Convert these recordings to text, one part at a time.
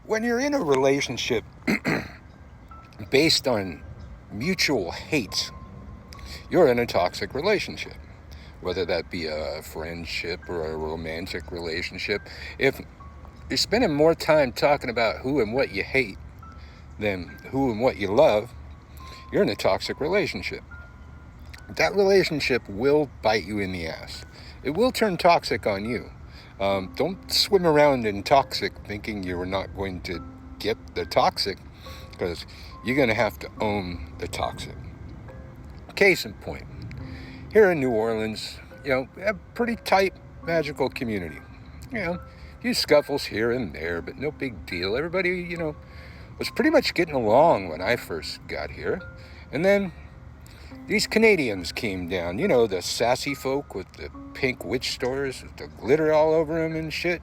When you're in a relationship based on mutual hate, you're in a toxic relationship. Whether that be a friendship or a romantic relationship, if you're spending more time talking about who and what you hate than who and what you love, you're in a toxic relationship. That relationship will bite you in the ass. It will turn toxic on you. Don't swim around in toxic thinking you're not going to get the toxic, because you're going to have to own the toxic. Case in point, here in New Orleans, we have a pretty tight magical community. A few scuffles here and there, but no big deal. Everybody, was pretty much getting along when I first got here. And then these Canadians came down, the sassy folk with the pink witch stores, with the glitter all over them and shit.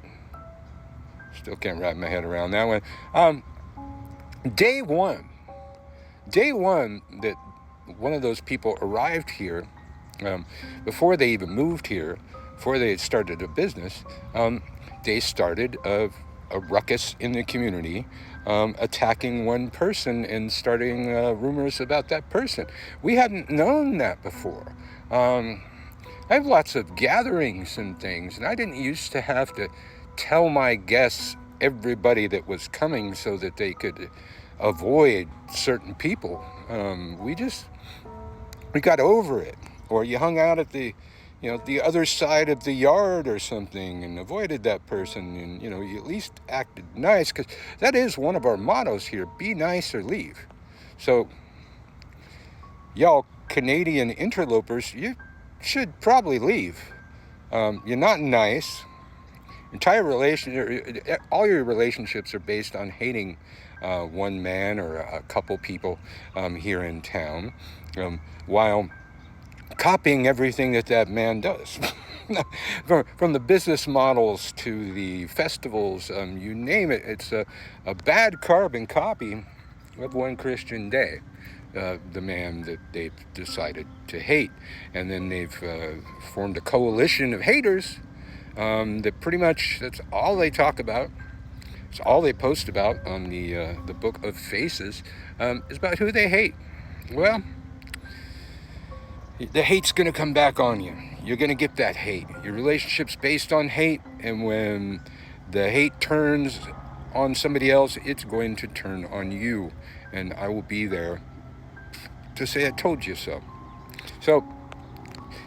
Still can't wrap my head around that one. Day one that one of those people arrived here, before they even moved here, before they had started a business, they started a ruckus in the community, attacking one person and starting rumors about that person. We hadn't known that before. I have lots of gatherings and things, and I didn't used to have to tell my guests everybody that was coming so that they could avoid certain people. We got over it. Or you hung out at the other side of the yard or something and avoided that person, and you at least acted nice, because that is one of our mottos here: be nice or leave. So y'all Canadian interlopers, you should probably leave. You're not nice. All your relationships are based on hating one man or a couple people here in town, while copying everything that man does. From the business models to the festivals, you name it. It's a bad carbon copy of One Christian Day, the man that they've decided to hate. And then they've formed a coalition of haters that pretty much, that's all they talk about. It's all they post about on the Book of Faces, is about who they hate. Well, the hate's going to come back on you. You're going to get that hate. Your relationship's based on hate, and when the hate turns on somebody else, it's going to turn on you. And I will be there to say I told you so. So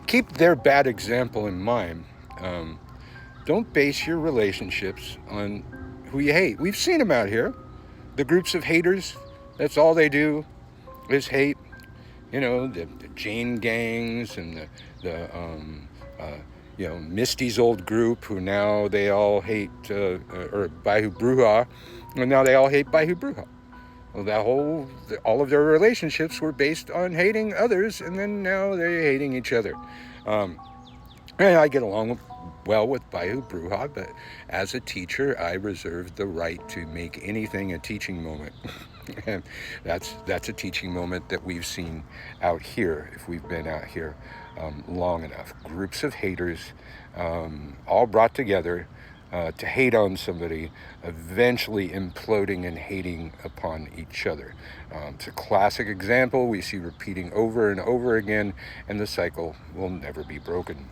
keep their bad example in mind. Don't base your relationships on who you hate. We've seen them out here. The groups of haters, that's all they do is hate. The Jane gangs and the Misty's old group, who now they all hate, or Bayou Bruja, and now they all hate Bayou Bruja. Well, all of their relationships were based on hating others, and then now they're hating each other. And I get along well with Bayou Bruja, but as a teacher, I reserve the right to make anything a teaching moment. And that's a teaching moment that we've seen out here, if we've been out here long enough. Groups of haters, all brought together to hate on somebody, eventually imploding and hating upon each other. It's a classic example we see repeating over and over again, and the cycle will never be broken.